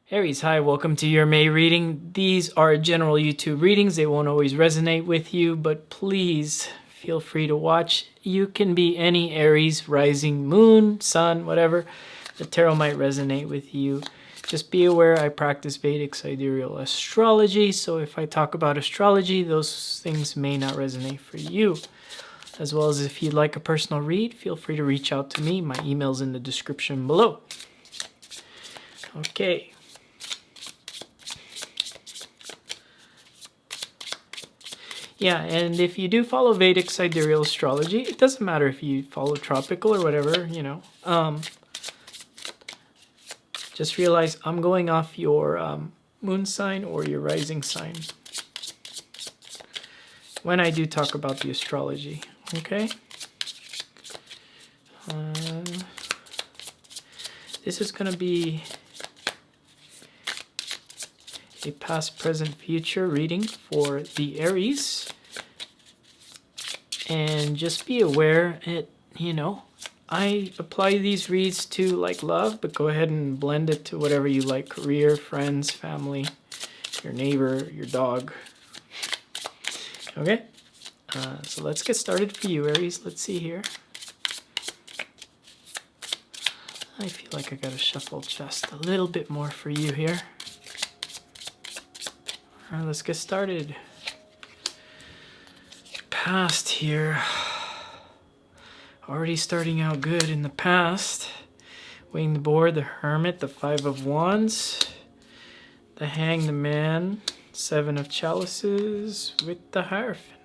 Aries, hi, welcome to your May reading. These are general YouTube readings. They won't always resonate with you, but please feel free to watch. You can be any Aries, rising, moon, sun, whatever. The tarot might resonate with you. Just be aware I practice Vedic sidereal astrology, so if I talk about astrology, those things may not resonate for you. As well as if you'd like a personal read, feel free to reach out to me. My email's in the description below. Okay. Yeah, and if you do follow Vedic sidereal astrology, it doesn't matter if you follow tropical or whatever, you know. Just realize I'm going off your moon sign or your rising sign when I do talk about the astrology, okay? This is going to be a past, present, future reading for the Aries. And just be aware, I apply these reads to like love, but go ahead and blend it to whatever you like: career, friends, family, your neighbor, your dog. Okay, so let's get started for you, Aries. Let's see here. I feel like I gotta shuffle just a little bit more for you here. All right, let's get started. Past here. Already starting out good in the past. Weighing the board, the Hermit, the Five of Wands, the Hanged Man, Seven of Chalices with the Hierophant.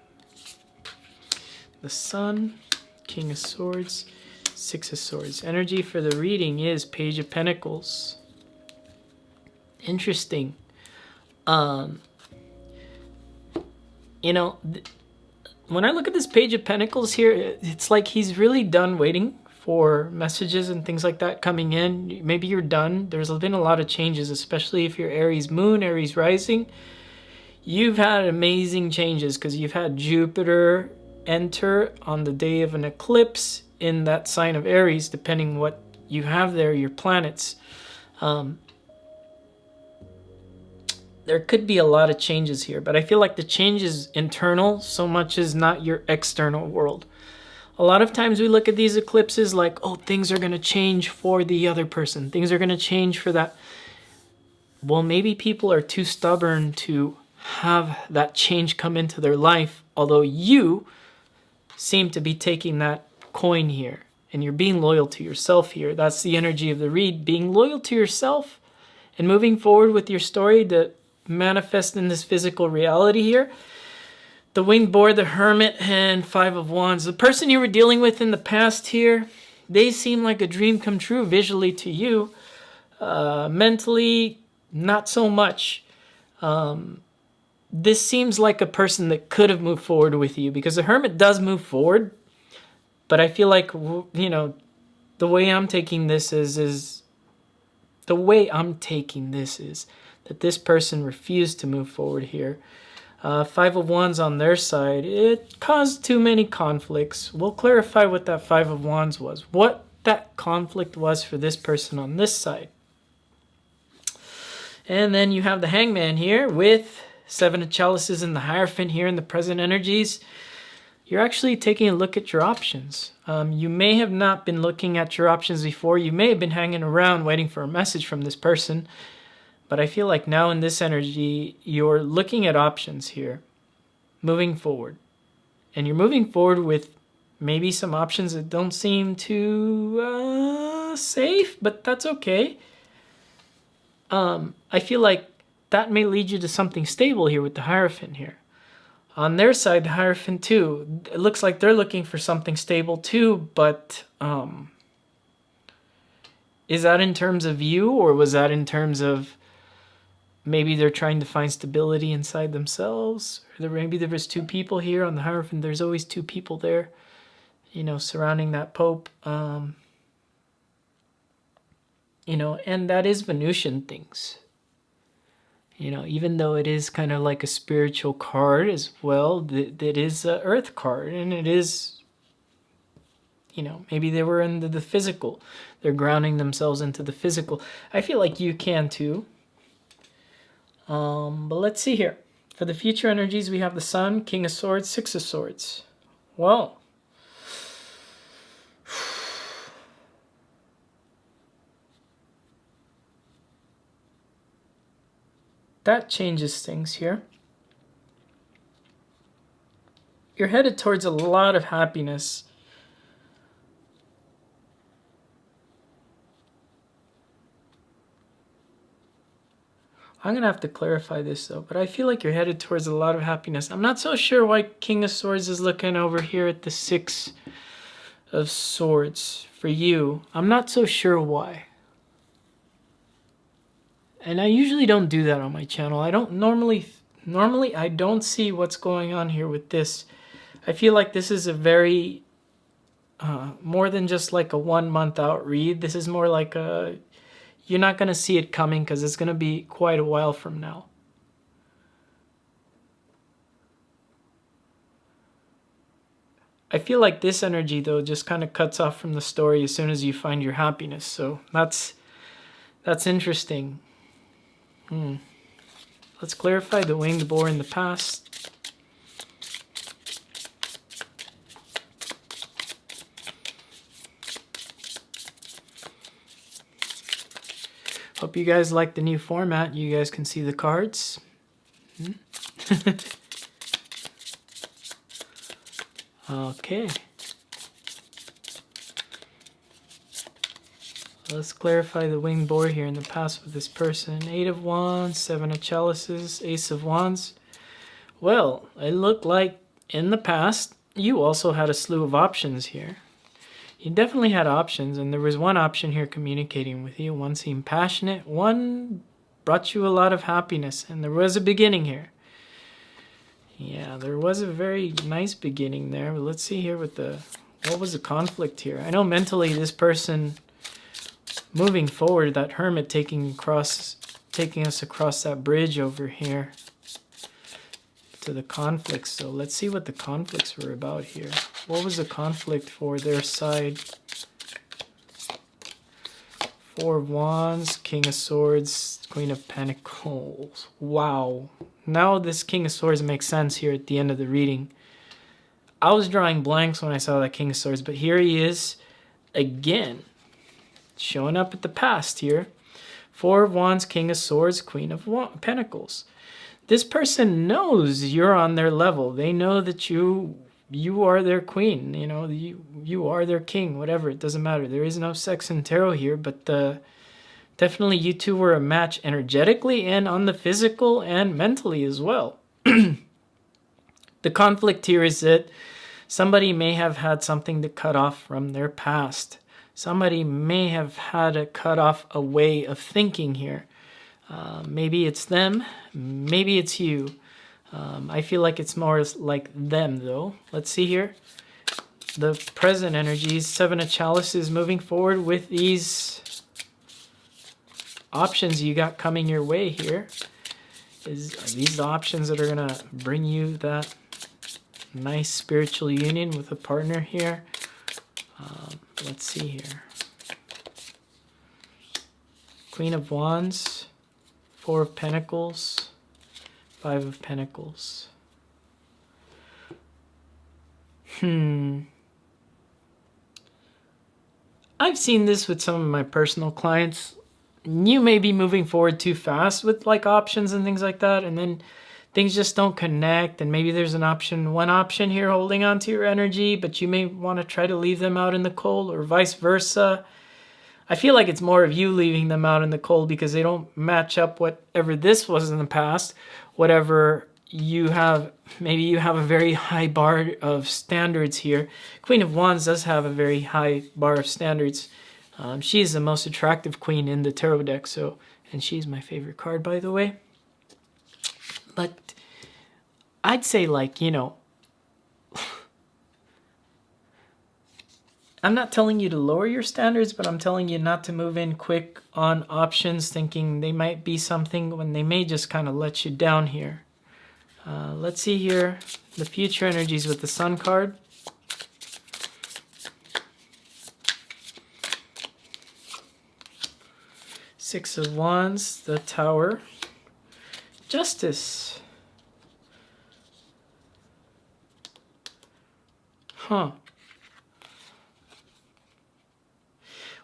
The Sun, King of Swords, Six of Swords. Energy for the reading is Page of Pentacles. Interesting. When I look at this Page of Pentacles here, it's like he's really done waiting for messages and things like that coming in. Maybe you're done. There's been a lot of changes, especially if you're Aries moon, Aries rising. You've had amazing changes because you've had Jupiter enter on the day of an eclipse in that sign of Aries, depending what you have there, your planets. There could be a lot of changes here, but I feel like the change is internal so much as not your external world. A lot of times we look at these eclipses like, oh, things are going to change for the other person. Things are going to change for that. Well, maybe people are too stubborn to have that change come into their life, although you seem to be taking that coin here and you're being loyal to yourself here. That's the energy of the read, being loyal to yourself and moving forward with your story to manifest in this physical reality here. The Winged Boar, the Hermit, and Five of Wands. The person you were dealing with in the past here, they seem like a dream come true visually to you. Mentally, not so much. This seems like a person that could have moved forward with you because the Hermit does move forward. But I feel like, the way I'm taking this is that this person refused to move forward here. Five of Wands on their side, it caused too many conflicts. We'll clarify what that Five of Wands was, what that conflict was for this person on this side. And then you have the Hangman here with Seven of Chalices and the Hierophant here in the present energies. You're actually taking a look at your options. You may have not been looking at your options before. You may have been hanging around waiting for a message from this person. But I feel like now in this energy, you're looking at options here, moving forward. And you're moving forward with maybe some options that don't seem too safe, but that's okay. I feel like that may lead you to something stable here with the Hierophant here. On their side, the Hierophant too, it looks like they're looking for something stable too, but is that in terms of you, or was that in terms of maybe they're trying to find stability inside themselves? Or maybe there was two people here on the Hierophant. There's always two people there, surrounding that Pope. And that is Venusian things. Even though it is kind of like a spiritual card as well, that is an Earth card. And it is, maybe they were into the physical. They're grounding themselves into the physical. I feel like you can too. But let's see here. For the future energies, we have the Sun, King of Swords, Six of Swords. Well, that changes things here. You're headed towards a lot of happiness. I'm going to have to clarify this though, but I feel like you're headed towards a lot of happiness. I'm not so sure why King of Swords is looking over here at the Six of Swords for you. I'm not so sure why. And I usually don't do that on my channel. I don't normally I don't see what's going on here with this. I feel like this is a very more than just like a 1 month out read. This is more like a, you're not going to see it coming because it's going to be quite a while from now. I feel like this energy though just kind of cuts off from the story as soon as you find your happiness. So that's interesting. Let's clarify the winged boar in the past. Hope you guys like the new format. You guys can see the cards. Okay. Let's clarify the winged boar here in the past with this person. 8 of Wands, 7 of Chalices, Ace of Wands. Well, it looked like in the past you also had a slew of options here. You definitely had options, and there was one option here communicating with you. One seemed passionate. One brought you a lot of happiness, and there was a beginning here. Yeah, there was a very nice beginning there. But let's see here with the, what was the conflict here? I know mentally this person moving forward, that hermit taking us across that bridge over here to the conflicts. So let's see what the conflicts were about here. What was the conflict for their side? 4 of Wands, King of Swords, Queen of Pentacles. Wow. Now this King of Swords makes sense here at the end of the reading. I was drawing blanks when I saw that King of Swords, but here he is again, showing up at the past here. 4 of Wands, King of Swords, Queen of Pentacles. This person knows you're on their level. They know that you are their queen. You know, you are their king, whatever. It doesn't matter. There is no sex in tarot here, but definitely you two were a match energetically and on the physical and mentally as well. The conflict here is that somebody may have had something to cut off from their past. Somebody may have had to cut off a way of thinking here. Maybe it's them, maybe it's you. I feel like it's more like them though. Let's see here. The present energies, 7 of Chalices moving forward with these options you got coming your way here. Are these the options that are going to bring you that nice spiritual union with a partner here? Let's see here. Queen of Wands, 4 of Pentacles, 5 of Pentacles. I've seen this with some of my personal clients. You may be moving forward too fast with like options and things like that, and then things just don't connect, and maybe there's one option here holding on to your energy, but you may want to try to leave them out in the cold, or vice versa. I feel like it's more of you leaving them out in the cold because they don't match up whatever this was in the past, whatever you have. Maybe you have a very high bar of standards here. Queen of Wands does have a very high bar of standards. She's the most attractive queen in the tarot deck, so, and she's my favorite card, by the way. But I'd say, like, you know, I'm not telling you to lower your standards, but I'm telling you not to move in quick on options thinking they might be something when they may just kind of let you down here. Let's see here the future energies with the Sun card. Six of Wands, the Tower. Justice. Huh.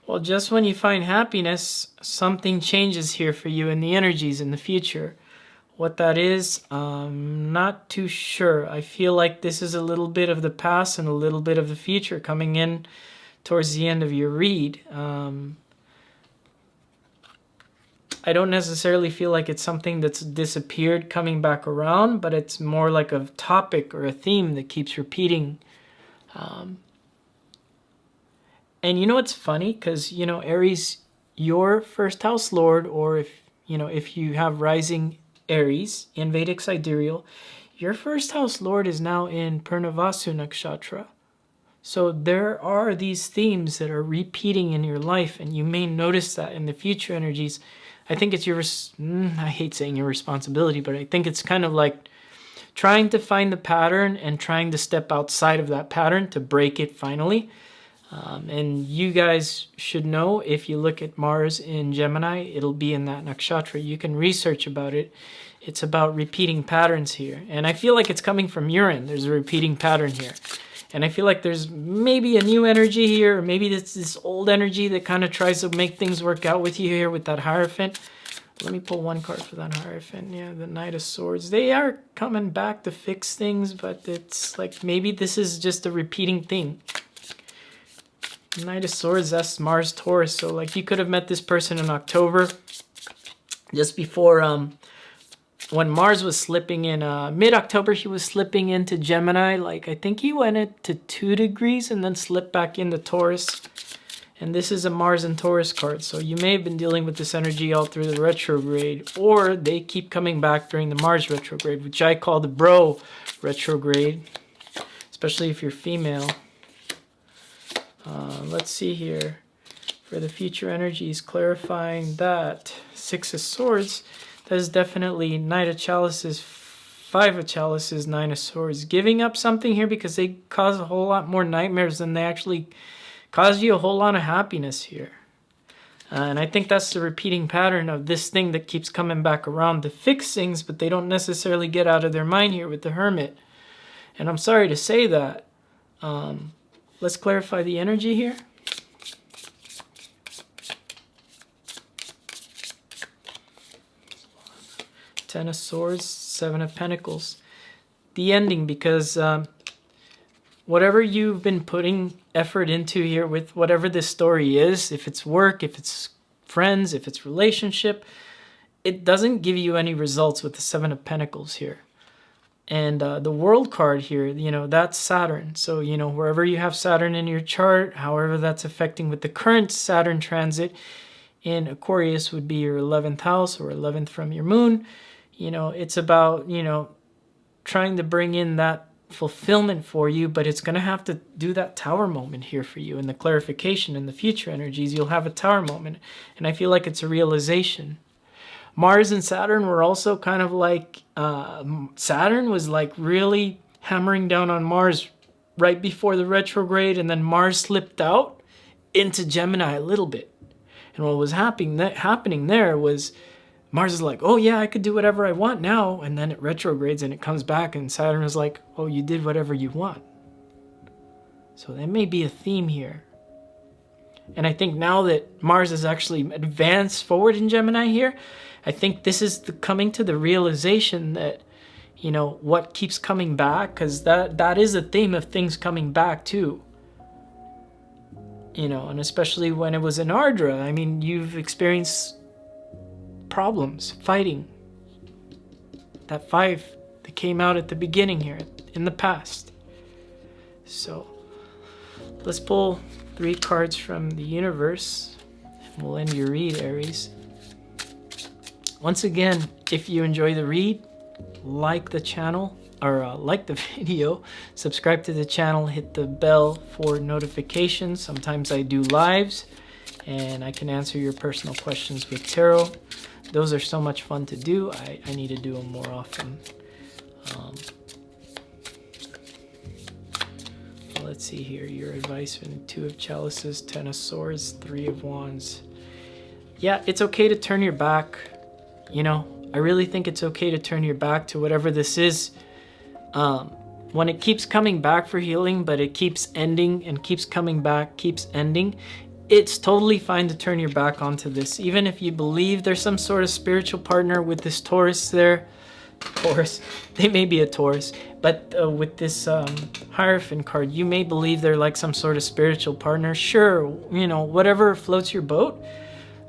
Well, just when you find happiness, something changes here for you in the energies in the future. What that is, I'm not too sure. I feel like this is a little bit of the past and a little bit of the future coming in towards the end of your read. I don't necessarily feel like it's something that's disappeared coming back around, but it's more like a topic or a theme that keeps repeating. And you know what's funny? Because, you know, Aries, your first house lord, or if you have rising Aries in Vedic sidereal, your first house lord is now in Purnavasu nakshatra. So there are these themes that are repeating in your life, and you may notice that in the future energies. I think it's your, I hate saying your responsibility, but I think it's kind of like trying to find the pattern and trying to step outside of that pattern to break it finally. And you guys should know, if you look at Mars in Gemini, it'll be in that nakshatra. You can research about it. It's about repeating patterns here. And I feel like it's coming from your end. There's a repeating pattern here. And I feel like there's maybe a new energy here, or maybe it's this old energy that kind of tries to make things work out with you here with that Hierophant. Let me pull one card for that Hierophant. Yeah, the Knight of Swords. They are coming back to fix things, but it's like maybe this is just a repeating thing. Knight of Swords, that's Mars Taurus. So like you could have met this person in October, just before when Mars was slipping in mid-October. He was slipping into Gemini. Like I think he went into 2 degrees and then slipped back into Taurus. And this is a Mars and Taurus card. So you may have been dealing with this energy all through the retrograde, or they keep coming back during the Mars retrograde, which I call the bro retrograde, especially if you're female. Let's see here. For the future energies, clarifying that 6 of Swords, that is definitely Knight of Chalices, 5 of Chalices, 9 of Swords. Giving up something here because they cause a whole lot more nightmares than they actually cause you a whole lot of happiness here. And I think that's the repeating pattern of this thing that keeps coming back around to fix things, but they don't necessarily get out of their mind here with the Hermit. And I'm sorry to say that. Let's clarify the energy here. Ten of Swords, 7 of Pentacles. The ending, because whatever you've been putting effort into here with whatever this story is, if it's work, if it's friends, if it's relationship, it doesn't give you any results with the 7 of Pentacles here. And the World card here, you know, that's Saturn. So, you know, wherever you have Saturn in your chart, however that's affecting with the current Saturn transit in Aquarius would be your 11th house or 11th from your moon. You know, it's about, you know, trying to bring in that fulfillment for you, but it's going to have to do that tower moment here for you. In the clarification in the future energies, you'll have a tower moment. And I feel like it's a realization. Mars and Saturn were also kind of like, Saturn was like really hammering down on Mars right before the retrograde, and then Mars slipped out into Gemini a little bit. And what was happening there was Mars is like, oh yeah, I could do whatever I want now, and then it retrogrades and it comes back, and Saturn is like, oh, you did whatever you want. So there may be a theme here. And I think now that Mars has actually advanced forward in Gemini here, I think this is coming to the realization that, you know, what keeps coming back, because that is a theme of things coming back too. You know, and especially when it was in Ardra, I mean, you've experienced problems, fighting. That 5 that came out at the beginning here, in the past. So, let's pull 3 cards from the universe, and we'll end your read, Aries. Once again, if you enjoy the read, like the channel, or like the video, subscribe to the channel, hit the bell for notifications. Sometimes I do lives, and I can answer your personal questions with tarot. Those are so much fun to do. I need to do them more often. Let's see here. Your advice in 2 of Chalices, 10 of Swords, 3 of Wands. Yeah, it's okay to turn your back. You know, I really think it's okay to turn your back to whatever this is. When it keeps coming back for healing, but it keeps ending and keeps coming back, keeps ending, it's totally fine to turn your back onto this. Even if you believe there's some sort of spiritual partner with this Taurus there. Taurus, they may be a Taurus, but with this Hierophant card, you may believe they're like some sort of spiritual partner. Sure, you know, whatever floats your boat.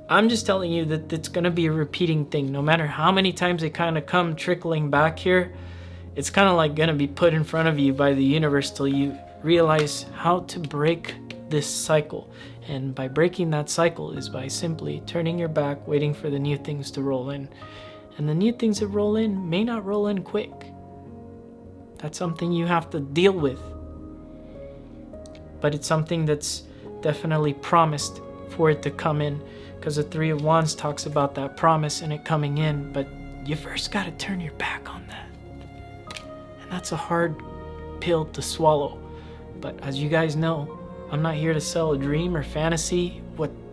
I'm just telling you that it's going to be a repeating thing. No matter how many times they kind of come trickling back here, it's kind of like going to be put in front of you by the universe till you realize how to break this cycle. And by breaking that cycle is by simply turning your back, waiting for the new things to roll in. And the new things that roll in may not roll in quick. That's something you have to deal with. But it's something that's definitely promised for it to come in, because the Three of Wands talks about that promise and it coming in, but you first got to turn your back on that. And that's a hard pill to swallow. But as you guys know, I'm not here to sell a dream or fantasy,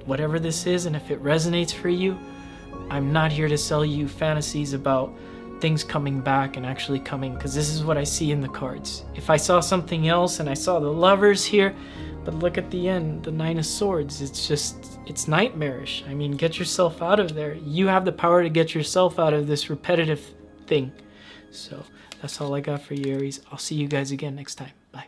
whatever this is, and if it resonates for you, I'm not here to sell you fantasies about things coming back and actually coming, because this is what I see in the cards. If I saw something else and I saw the Lovers here, but look at the end, the Nine of Swords, it's nightmarish. I mean, get yourself out of there. You have the power to get yourself out of this repetitive thing. So that's all I got for you, Aries. I'll see you guys again next time. Bye.